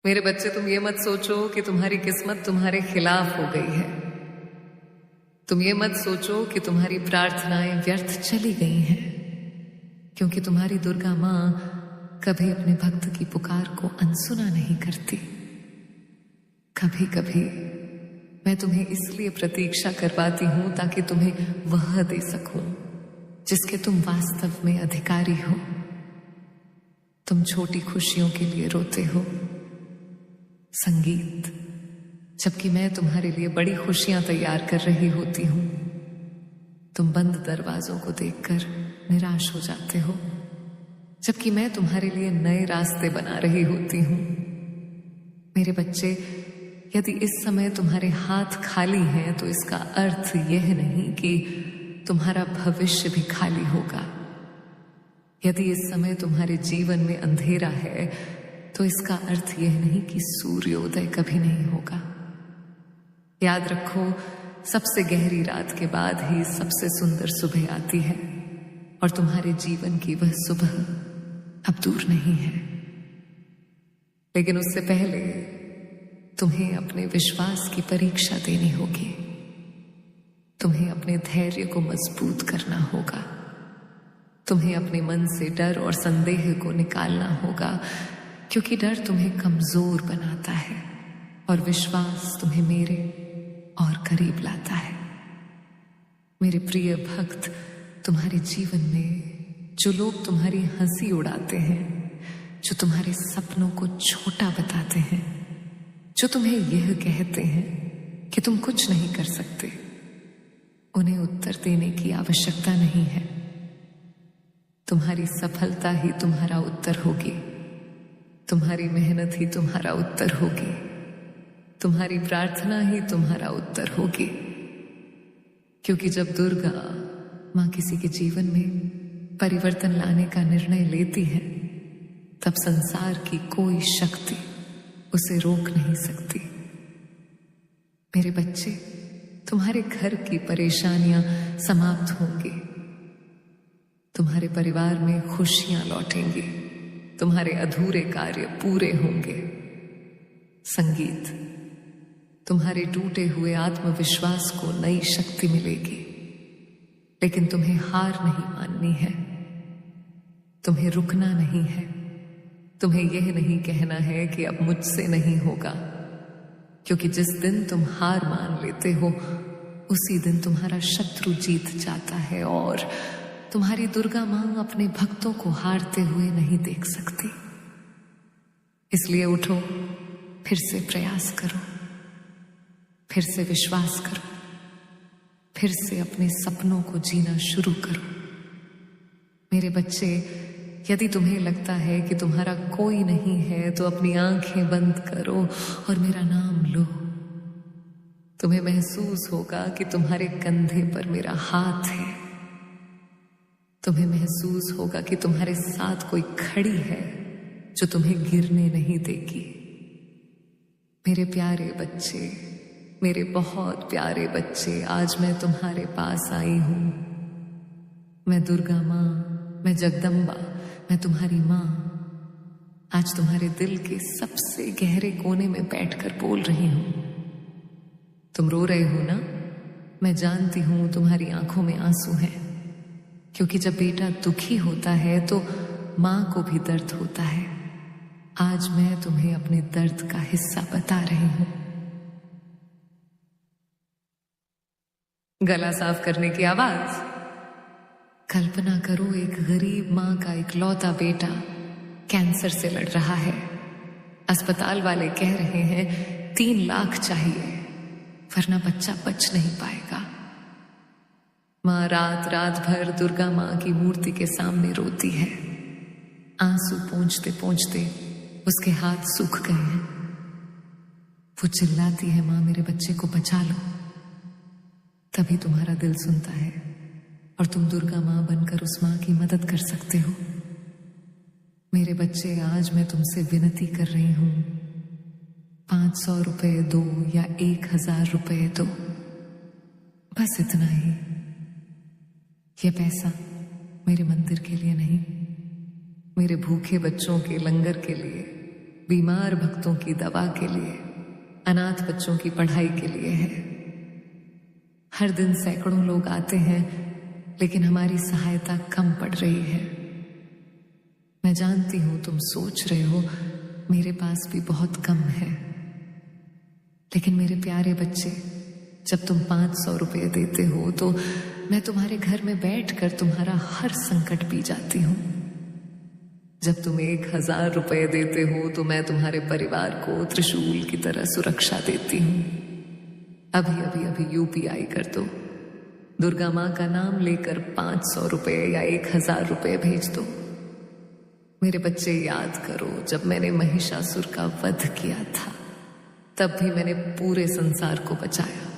मेरे बच्चे, तुम ये मत सोचो कि तुम्हारी किस्मत तुम्हारे खिलाफ हो गई है। तुम ये मत सोचो कि तुम्हारी प्रार्थनाएं व्यर्थ चली गई हैं, क्योंकि तुम्हारी दुर्गा मां कभी अपने भक्त की पुकार को अनसुना नहीं करती। कभी कभी मैं तुम्हें इसलिए प्रतीक्षा करवाती हूं ताकि तुम्हें वह दे सकूं जिसके तुम वास्तव में अधिकारी हो। तुम छोटी खुशियों के लिए रोते हो, संगीत, जबकि मैं तुम्हारे लिए बड़ी खुशियां तैयार कर रही होती हूं। तुम बंद दरवाजों को देखकर निराश हो जाते हो, जबकि मैं तुम्हारे लिए नए रास्ते बना रही होती हूं। मेरे बच्चे, यदि इस समय तुम्हारे हाथ खाली हैं तो इसका अर्थ यह नहीं कि तुम्हारा भविष्य भी खाली होगा। यदि इस समय तुम्हारे जीवन में अंधेरा है तो इसका अर्थ यह नहीं कि सूर्योदय कभी नहीं होगा। याद रखो, सबसे गहरी रात के बाद ही सबसे सुंदर सुबह आती है, और तुम्हारे जीवन की वह सुबह अब दूर नहीं है। लेकिन उससे पहले तुम्हें अपने विश्वास की परीक्षा देनी होगी। तुम्हें अपने धैर्य को मजबूत करना होगा। तुम्हें अपने मन से डर और संदेह को निकालना होगा, क्योंकि डर तुम्हें कमजोर बनाता है और विश्वास तुम्हें मेरे और करीब लाता है। मेरे प्रिय भक्त, तुम्हारे जीवन में जो लोग तुम्हारी हंसी उड़ाते हैं, जो तुम्हारे सपनों को छोटा बताते हैं, जो तुम्हें यह कहते हैं कि तुम कुछ नहीं कर सकते, उन्हें उत्तर देने की आवश्यकता नहीं है। तुम्हारी सफलता ही तुम्हारा उत्तर होगी। तुम्हारी मेहनत ही तुम्हारा उत्तर होगी। तुम्हारी प्रार्थना ही तुम्हारा उत्तर होगी। क्योंकि जब दुर्गा मां किसी के जीवन में परिवर्तन लाने का निर्णय लेती है, तब संसार की कोई शक्ति उसे रोक नहीं सकती। मेरे बच्चे, तुम्हारे घर की परेशानियां समाप्त होंगी। तुम्हारे परिवार में खुशियां लौटेंगी। तुम्हारे अधूरे कार्य पूरे होंगे। संगीत, तुम्हारे टूटे हुए आत्मविश्वास को नई शक्ति मिलेगी। लेकिन तुम्हें हार नहीं माननी है। तुम्हें रुकना नहीं है। तुम्हें यह नहीं कहना है कि अब मुझसे नहीं होगा, क्योंकि जिस दिन तुम हार मान लेते हो, उसी दिन तुम्हारा शत्रु जीत जाता है, और तुम्हारी दुर्गा मां अपने भक्तों को हारते हुए नहीं देख सकती। इसलिए उठो, फिर से प्रयास करो, फिर से विश्वास करो, फिर से अपने सपनों को जीना शुरू करो। मेरे बच्चे, यदि तुम्हें लगता है कि तुम्हारा कोई नहीं है तो अपनी आंखें बंद करो और मेरा नाम लो। तुम्हें महसूस होगा कि तुम्हारे कंधे पर मेरा हाथ है। तुम्हें महसूस होगा कि तुम्हारे साथ कोई खड़ी है जो तुम्हें गिरने नहीं देगी। मेरे प्यारे बच्चे, मेरे बहुत प्यारे बच्चे, आज मैं तुम्हारे पास आई हूं। मैं दुर्गा मां, मैं जगदम्बा, मैं तुम्हारी मां आज तुम्हारे दिल के सबसे गहरे कोने में बैठकर बोल रही हूं। तुम रो रहे हो ना? मैं जानती हूं तुम्हारी आंखों में आंसू हैं, क्योंकि जब बेटा दुखी होता है तो मां को भी दर्द होता है। आज मैं तुम्हें अपने दर्द का हिस्सा बता रही हूं। गला साफ करने की आवाज। कल्पना करो, एक गरीब मां का इकलौता बेटा कैंसर से लड़ रहा है। अस्पताल वाले कह रहे हैं 3 लाख चाहिए, वरना बच्चा बच नहीं पाएगा। मां रात रात भर दुर्गा मां की मूर्ति के सामने रोती है। आंसू पोंछते पोंछते उसके हाथ सूख गए हैं। वो चिल्लाती है, मां मेरे बच्चे को बचा लो। तभी तुम्हारा दिल सुनता है और तुम दुर्गा मां बनकर उस मां की मदद कर सकते हो। मेरे बच्चे, आज मैं तुमसे विनती कर रही हूं, 500 रुपए दो या 1000 रुपए दो, बस इतना ही। यह पैसा मेरे मंदिर के लिए नहीं, मेरे भूखे बच्चों के लंगर के लिए बीमार भक्तों की दवा के लिए, अनाथ बच्चों की पढ़ाई के लिए है। हर दिन सैकड़ों लोग आते हैं, लेकिन हमारी सहायता कम पड़ रही है। मैं जानती हूं तुम सोच रहे हो मेरे पास भी बहुत कम है, लेकिन मेरे प्यारे बच्चे, जब तुम 500 रुपये देते हो तो मैं तुम्हारे घर में बैठकर तुम्हारा हर संकट पी जाती हूं। जब तुम 1000 रुपये देते हो तो मैं तुम्हारे परिवार को त्रिशूल की तरह सुरक्षा देती हूं। अभी अभी अभी यूपीआई कर दो। दुर्गा मां का नाम लेकर 500 रुपये या 1000 रुपये भेज दो। मेरे बच्चे, याद करो, जब मैंने महिषासुर का वध किया था तब भी मैंने पूरे संसार को बचाया।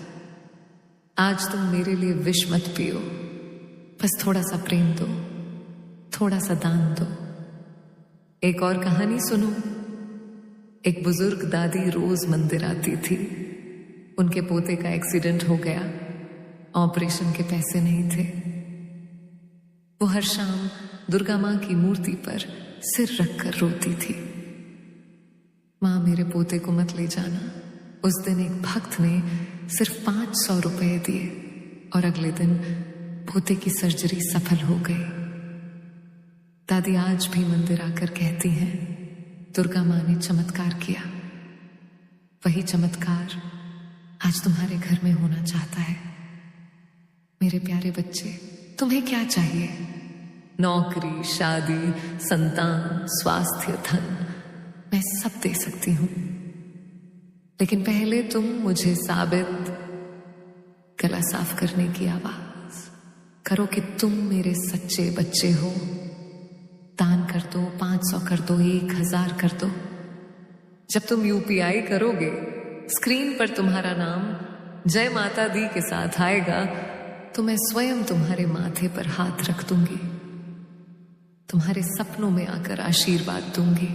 आज तुम मेरे लिए विष मत पियो, बस थोड़ा सा प्रेम दो, थोड़ा सा दान दो। एक और कहानी सुनो। एक बुजुर्ग दादी रोज मंदिर आती थी। उनके पोते का एक्सीडेंट हो गया, ऑपरेशन के पैसे नहीं थे। वो हर शाम दुर्गा मां की मूर्ति पर सिर रखकर रोती थी, मां मेरे पोते को मत ले जाना। उस दिन एक भक्त ने सिर्फ 500 रुपये दिए और अगले दिन पोते की सर्जरी सफल हो गई। दादी आज भी मंदिर आकर कहती हैं, दुर्गा मां ने चमत्कार किया। वही चमत्कार आज तुम्हारे घर में होना चाहता है। मेरे प्यारे बच्चे, तुम्हें क्या चाहिए? नौकरी, शादी, संतान, स्वास्थ्य, धन, मैं सब दे सकती हूं, लेकिन पहले तुम मुझे साबित, गला साफ करने की आवाज करो कि तुम मेरे सच्चे बच्चे हो। दान कर दो, 500 कर दो, 1000 कर दो। जब तुम यूपीआई करोगे, स्क्रीन पर तुम्हारा नाम जय माता दी के साथ आएगा तो मैं स्वयं तुम्हारे माथे पर हाथ रख दूंगी, तुम्हारे सपनों में आकर आशीर्वाद दूंगी।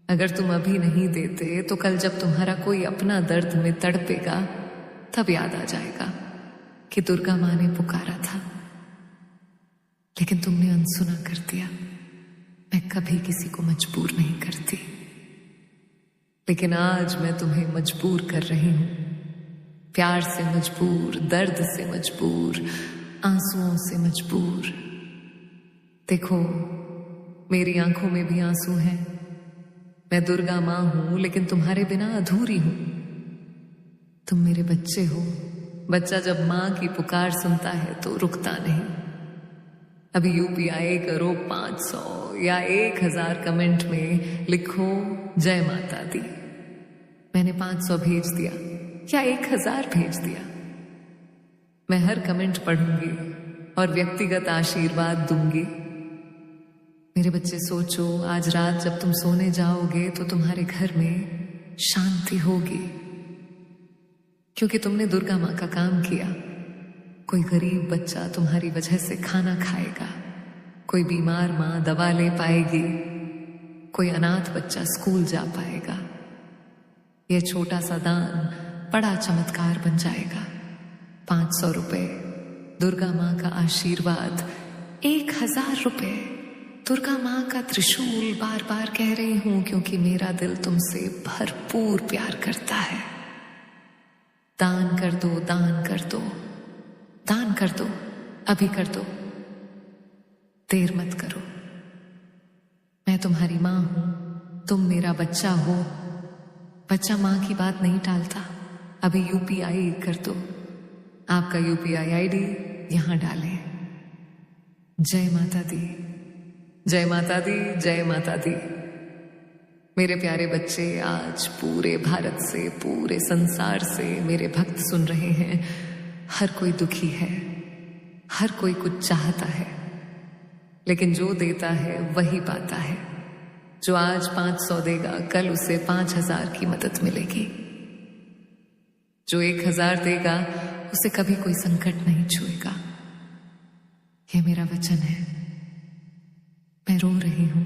अगर तुम अभी नहीं देते तो कल जब तुम्हारा कोई अपना दर्द में तड़पेगा तब याद आ जाएगा कि दुर्गा मां ने पुकारा था, लेकिन तुमने अनसुना कर दिया। मैं कभी किसी को मजबूर नहीं करती, लेकिन आज मैं तुम्हें मजबूर कर रही हूं। प्यार से मजबूर, दर्द से मजबूर, आंसुओं से मजबूर। देखो, मेरी आंखों में भी आंसू हैं। मैं दुर्गा मां हूं, लेकिन तुम्हारे बिना अधूरी हूं। तुम मेरे बच्चे हो। बच्चा जब मां की पुकार सुनता है तो रुकता नहीं। अभी यूपीआई करो 500 या 1000, कमेंट में लिखो जय माता दी। मैंने 500 भेज दिया या 1000 भेज दिया। मैं हर कमेंट पढ़ूंगी और व्यक्तिगत आशीर्वाद दूंगी। मेरे बच्चे, सोचो, आज रात जब तुम सोने जाओगे तो तुम्हारे घर में शांति होगी, क्योंकि तुमने दुर्गा मां का काम किया। कोई गरीब बच्चा तुम्हारी वजह से खाना खाएगा, कोई बीमार मां दवा ले पाएगी, कोई अनाथ बच्चा स्कूल जा पाएगा। यह छोटा सा दान बड़ा चमत्कार बन जाएगा। 500 रुपए, दुर्गा मां का आशीर्वाद, 1000 रुपए, दुर्गा मां का त्रिशूल। बार बार कह रही हूं क्योंकि मेरा दिल तुमसे भरपूर प्यार करता है। दान कर दो, दान कर दो, दान कर दो, अभी कर दो, देर मत करो। मैं तुम्हारी मां हूं, तुम मेरा बच्चा हो। बच्चा मां की बात नहीं टालता। अभी यूपीआई कर दो। आपका यूपीआई आईडी यहां डालें। जय माता दी, जय माता दी, जय माता दी। मेरे प्यारे बच्चे, आज पूरे भारत से, पूरे संसार से मेरे भक्त सुन रहे हैं। हर कोई दुखी है, हर कोई कुछ चाहता है, लेकिन जो देता है वही पाता है। जो आज 500 देगा, कल उसे 5000 की मदद मिलेगी। जो 1000 देगा, उसे कभी कोई संकट नहीं छुएगा। यह मेरा वचन है। मैं रो रही हूं,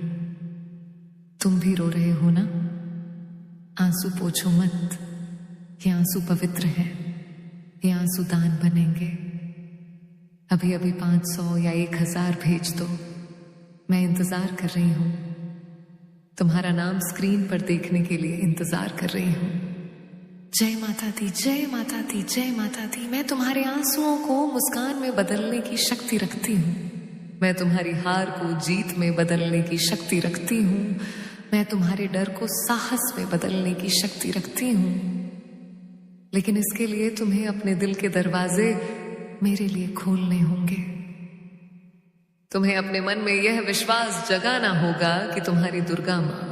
तुम भी रो रहे हो ना? आंसू पोछो मत, ये आंसू पवित्र हैं, ये आंसू दान बनेंगे। अभी अभी 500 या 1000 भेज दो। मैं इंतजार कर रही हूं। तुम्हारा नाम स्क्रीन पर देखने के लिए इंतजार कर रही हूं। जय माता दी, जय माता दी, जय माता दी। मैं तुम्हारे आंसुओं को मुस्कान में बदलने की शक्ति रखती हूँ। मैं तुम्हारी हार को जीत में बदलने की शक्ति रखती हूँ। मैं तुम्हारे डर को साहस में बदलने की शक्ति रखती हूँ। लेकिन इसके लिए तुम्हें अपने दिल के दरवाजे मेरे लिए खोलने होंगे। तुम्हें अपने मन में यह विश्वास जगाना होगा कि तुम्हारी दुर्गा मां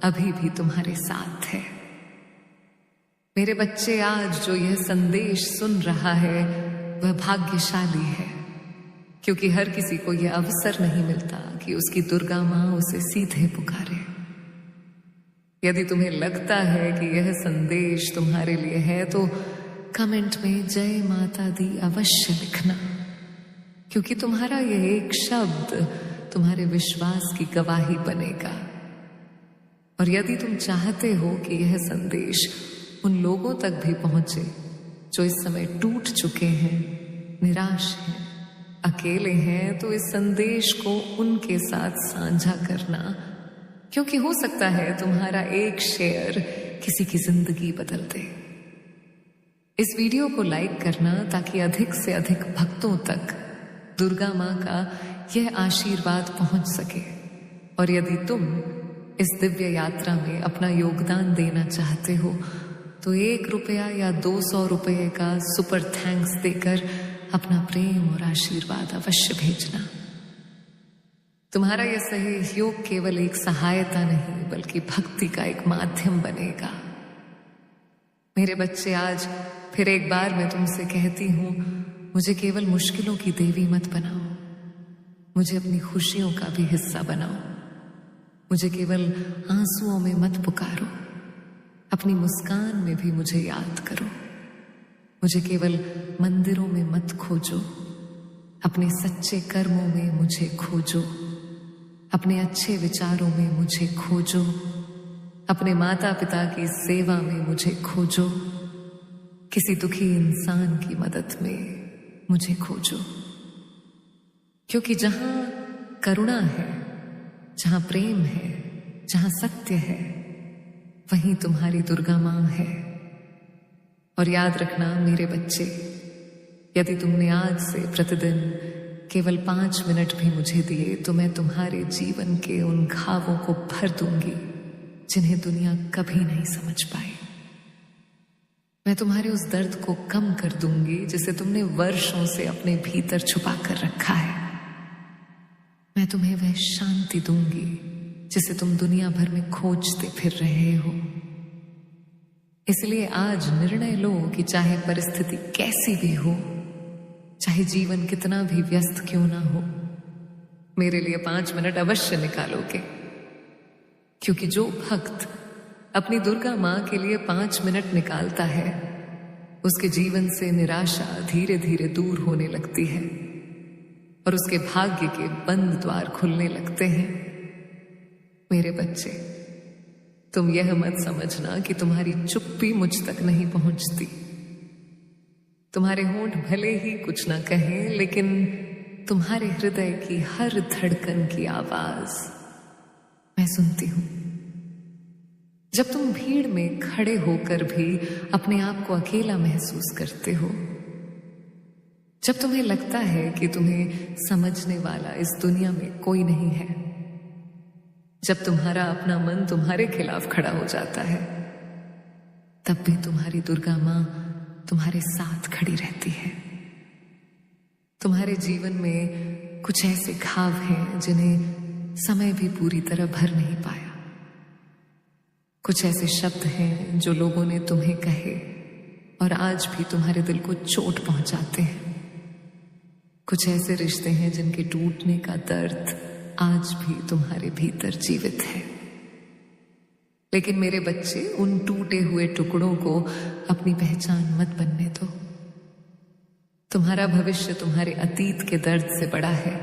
अभी भी तुम्हारे साथ है। मेरे बच्चे, आज जो यह संदेश सुन रहा है वह भाग्यशाली है, क्योंकि हर किसी को यह अवसर नहीं मिलता कि उसकी दुर्गा मां उसे सीधे पुकारे। यदि तुम्हें लगता है कि यह संदेश तुम्हारे लिए है तो कमेंट में जय माता दी अवश्य लिखना, क्योंकि तुम्हारा यह एक शब्द तुम्हारे विश्वास की गवाही बनेगा। और यदि तुम चाहते हो कि यह संदेश उन लोगों तक भी पहुंचे जो इस समय टूट चुके हैं, निराश हैं, अकेले हैं, तो इस संदेश को उनके साथ साझा करना, क्योंकि हो सकता है तुम्हारा एक शेयर किसी की जिंदगी बदल दे। इस वीडियो को लाइक करना ताकि अधिक से अधिक भक्तों तक दुर्गा मां का यह आशीर्वाद पहुंच सके। और यदि तुम इस दिव्य यात्रा में अपना योगदान देना चाहते हो तो 1 रुपया या 200 रुपये का सुपर थैंक्स देकर अपना प्रेम और आशीर्वाद अवश्य भेजना। तुम्हारा यह सहयोग केवल एक सहायता नहीं बल्कि भक्ति का एक माध्यम बनेगा। मेरे बच्चे, आज फिर एक बार मैं तुमसे कहती हूं, मुझे केवल मुश्किलों की देवी मत बनाओ, मुझे अपनी खुशियों का भी हिस्सा बनाओ। मुझे केवल आंसुओं में मत पुकारो, अपनी मुस्कान में भी मुझे याद करो। मुझे केवल मंदिरों में मत खोजो, अपने सच्चे कर्मों में मुझे खोजो। अपने अच्छे विचारों में मुझे खोजो, अपने माता पिता की सेवा में मुझे खोजो, किसी दुखी इंसान की मदद में मुझे खोजो। क्योंकि जहां करुणा है, जहां प्रेम है, जहां सत्य है, वहीं तुम्हारी दुर्गा मां है। और याद रखना मेरे बच्चे, यदि तुमने आज से प्रतिदिन केवल 5 मिनट भी मुझे दिए तो मैं तुम्हारे जीवन के उन घावों को भर दूंगी जिन्हें दुनिया कभी नहीं समझ पाई। मैं तुम्हारे उस दर्द को कम कर दूंगी जिसे तुमने वर्षों से अपने भीतर छुपा कर रखा है। मैं तुम्हें वह शांति दूंगी जिसे तुम दुनिया भर में खोजते फिर रहे हो। इसलिए आज निर्णय लो कि चाहे परिस्थिति कैसी भी हो, चाहे जीवन कितना भी व्यस्त क्यों ना हो, मेरे लिए 5 मिनट अवश्य निकालोगे। क्योंकि जो भक्त अपनी दुर्गा मां के लिए 5 मिनट निकालता है, उसके जीवन से निराशा धीरे धीरे दूर होने लगती है और उसके भाग्य के बंद द्वार खुलने लगते हैं। मेरे बच्चे, तुम यह मत समझना कि तुम्हारी चुप्पी मुझ तक नहीं पहुंचती। तुम्हारे होंठ भले ही कुछ ना कहें, लेकिन तुम्हारे हृदय की हर धड़कन की आवाज मैं सुनती हूं। जब तुम भीड़ में खड़े होकर भी अपने आप को अकेला महसूस करते हो, जब तुम्हें लगता है कि तुम्हें समझने वाला इस दुनिया में कोई नहीं है, जब तुम्हारा अपना मन तुम्हारे खिलाफ खड़ा हो जाता है, तब भी तुम्हारी दुर्गा मां तुम्हारे साथ खड़ी रहती है। तुम्हारे जीवन में कुछ ऐसे घाव हैं जिन्हें समय भी पूरी तरह भर नहीं पाया। कुछ ऐसे शब्द हैं जो लोगों ने तुम्हें कहे और आज भी तुम्हारे दिल को चोट पहुंचाते हैं। कुछ ऐसे रिश्ते हैं जिनके टूटने का दर्द आज भी तुम्हारे भीतर जीवित है। लेकिन मेरे बच्चे, उन टूटे हुए टुकड़ों को अपनी पहचान मत बनने दो। तुम्हारा भविष्य तुम्हारे अतीत के दर्द से बड़ा है।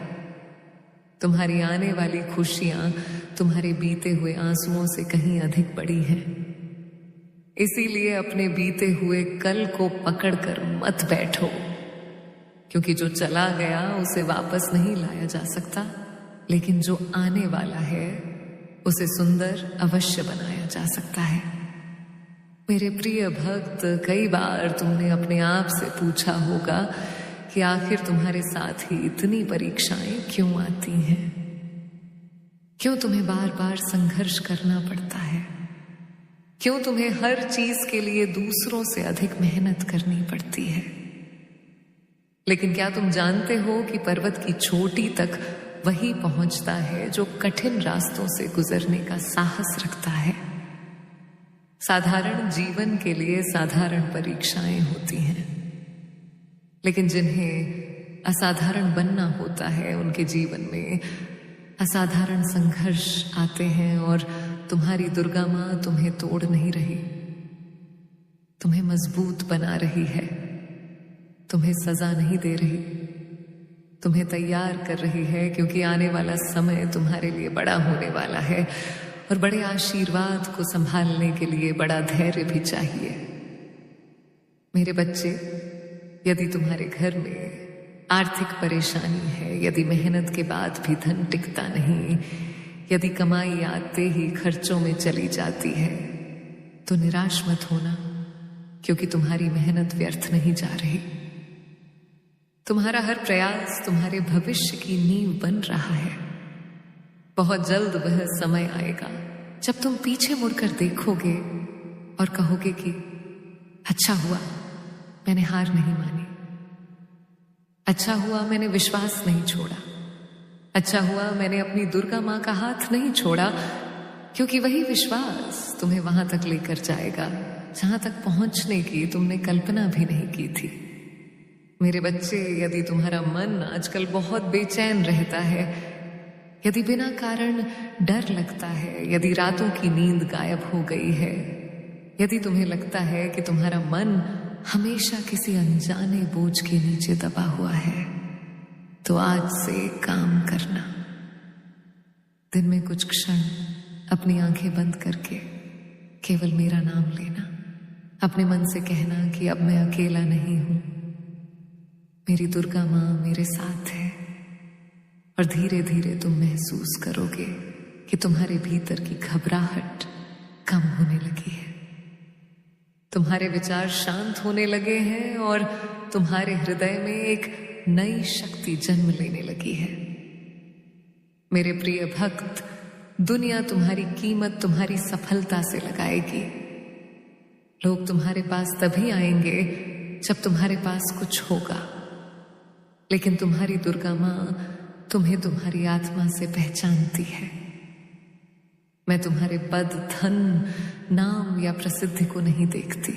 तुम्हारी आने वाली खुशियां तुम्हारे बीते हुए आंसुओं से कहीं अधिक बड़ी हैं। इसीलिए अपने बीते हुए कल को पकड़कर मत बैठो, क्योंकि जो चला गया उसे वापस नहीं लाया जा सकता, लेकिन जो आने वाला है उसे सुंदर अवश्य बनाया जा सकता है। मेरे प्रिय भक्त, कई बार तुमने अपने आप से पूछा होगा कि आखिर तुम्हारे साथ ही इतनी परीक्षाएं क्यों आती हैं? क्यों तुम्हें बार बार संघर्ष करना पड़ता है? क्यों तुम्हें हर चीज के लिए दूसरों से अधिक मेहनत करनी पड़ती है? लेकिन क्या तुम जानते हो कि पर्वत की चोटी तक वही पहुंचता है जो कठिन रास्तों से गुजरने का साहस रखता है। साधारण जीवन के लिए साधारण परीक्षाएं होती हैं, लेकिन जिन्हें असाधारण बनना होता है उनके जीवन में असाधारण संघर्ष आते हैं। और तुम्हारी दुर्गा माँ तुम्हें तोड़ नहीं रही, तुम्हें मजबूत बना रही है, तुम्हें सजा नहीं दे रही, तुम्हें तैयार कर रही है, क्योंकि आने वाला समय तुम्हारे लिए बड़ा होने वाला है और बड़े आशीर्वाद को संभालने के लिए बड़ा धैर्य भी चाहिए। मेरे बच्चे, यदि तुम्हारे घर में आर्थिक परेशानी है, यदि मेहनत के बाद भी धन टिकता नहीं, यदि कमाई आते ही खर्चों में चली जाती है, तो निराश मत होना, क्योंकि तुम्हारी मेहनत व्यर्थ नहीं जा रही। तुम्हारा हर प्रयास तुम्हारे भविष्य की नींव बन रहा है। बहुत जल्द वह समय आएगा जब तुम पीछे मुड़कर देखोगे और कहोगे कि अच्छा हुआ मैंने हार नहीं मानी, अच्छा हुआ मैंने विश्वास नहीं छोड़ा, अच्छा हुआ मैंने अपनी दुर्गा माँ का हाथ नहीं छोड़ा, क्योंकि वही विश्वास तुम्हें वहां तक लेकर जाएगा जहां तक पहुंचने की तुमने कल्पना भी नहीं की थी। मेरे बच्चे, यदि तुम्हारा मन आजकल बहुत बेचैन रहता है, यदि बिना कारण डर लगता है, यदि रातों की नींद गायब हो गई है, यदि तुम्हें लगता है कि तुम्हारा मन हमेशा किसी अनजाने बोझ के नीचे दबा हुआ है, तो आज से एक काम करना। दिन में कुछ क्षण अपनी आंखें बंद करके केवल मेरा नाम लेना, अपने मन से कहना कि अब मैं अकेला नहीं हूं, मेरी दुर्गा माँ मेरे साथ है। और धीरे धीरे तुम महसूस करोगे कि तुम्हारे भीतर की घबराहट कम होने लगी है, तुम्हारे विचार शांत होने लगे हैं और तुम्हारे हृदय में एक नई शक्ति जन्म लेने लगी है। मेरे प्रिय भक्त, दुनिया तुम्हारी कीमत तुम्हारी सफलता से लगाएगी। लोग तुम्हारे पास तभी आएंगे जब तुम्हारे पास कुछ होगा, लेकिन तुम्हारी दुर्गा माँ तुम्हें तुम्हारी आत्मा से पहचानती है। मैं तुम्हारे पद, धन, नाम या प्रसिद्धि को नहीं देखती,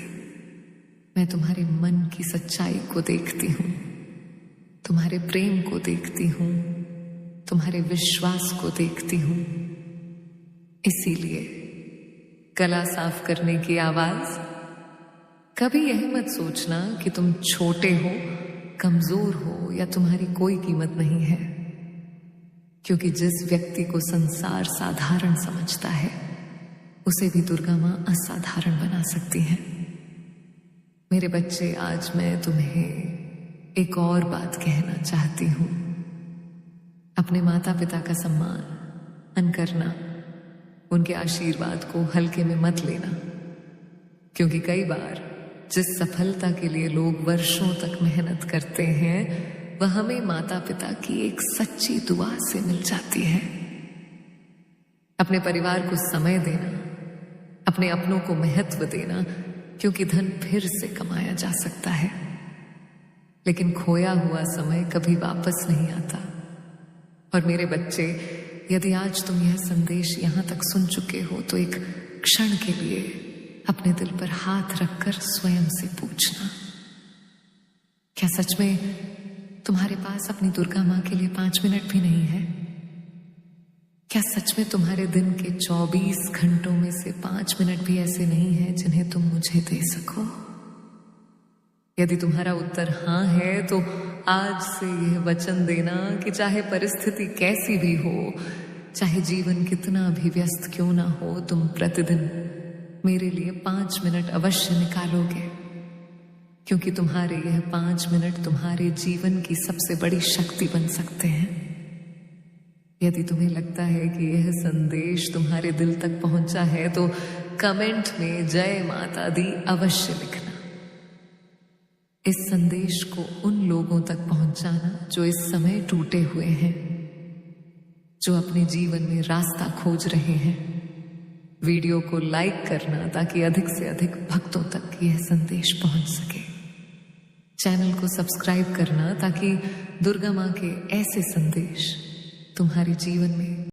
मैं तुम्हारे मन की सच्चाई को देखती हूं, तुम्हारे प्रेम को देखती हूं, तुम्हारे विश्वास को देखती हूं। इसीलिए गला साफ करने की आवाज, कभी यही मत सोचना कि तुम छोटे हो, कमजोर हो या तुम्हारी कोई कीमत नहीं है, क्योंकि जिस व्यक्ति को संसार साधारण समझता है उसे भी दुर्गा माँ असाधारण बना सकती है। मेरे बच्चे, आज मैं तुम्हें एक और बात कहना चाहती हूं। अपने माता पिता का सम्मान करना, उनके आशीर्वाद को हल्के में मत लेना, क्योंकि कई बार जिस सफलता के लिए लोग वर्षों तक मेहनत करते हैं वह हमें माता पिता की एक सच्ची दुआ से मिल जाती है। अपने परिवार को समय देना, अपने अपनों को महत्व देना, क्योंकि धन फिर से कमाया जा सकता है, लेकिन खोया हुआ समय कभी वापस नहीं आता। और मेरे बच्चे, यदि आज तुम यह संदेश यहां तक सुन चुके हो तो एक क्षण के लिए अपने दिल पर हाथ रखकर स्वयं से पूछना, क्या सच में तुम्हारे पास अपनी दुर्गा माँ के लिए 5 मिनट भी नहीं है? क्या सच में तुम्हारे दिन के 24 घंटों में से 5 मिनट भी ऐसे नहीं है जिन्हें तुम मुझे दे सको? यदि तुम्हारा उत्तर हाँ है, तो आज से यह वचन देना कि चाहे परिस्थिति कैसी भी हो, चाहे जीवन कितना भी व्यस्त क्यों ना हो, तुम प्रतिदिन मेरे लिए 5 मिनट अवश्य निकालोगे, क्योंकि तुम्हारे यह 5 मिनट तुम्हारे जीवन की सबसे बड़ी शक्ति बन सकते हैं। यदि तुम्हें लगता है कि यह संदेश तुम्हारे दिल तक पहुंचा है तो कमेंट में जय माता दी अवश्य लिखना। इस संदेश को उन लोगों तक पहुंचाना जो इस समय टूटे हुए हैं, जो अपने जीवन में रास्ता खोज रहे हैं। वीडियो को लाइक करना ताकि अधिक से अधिक भक्तों तक यह संदेश पहुंच सके। चैनल को सब्सक्राइब करना ताकि दुर्गा मां के ऐसे संदेश तुम्हारे जीवन में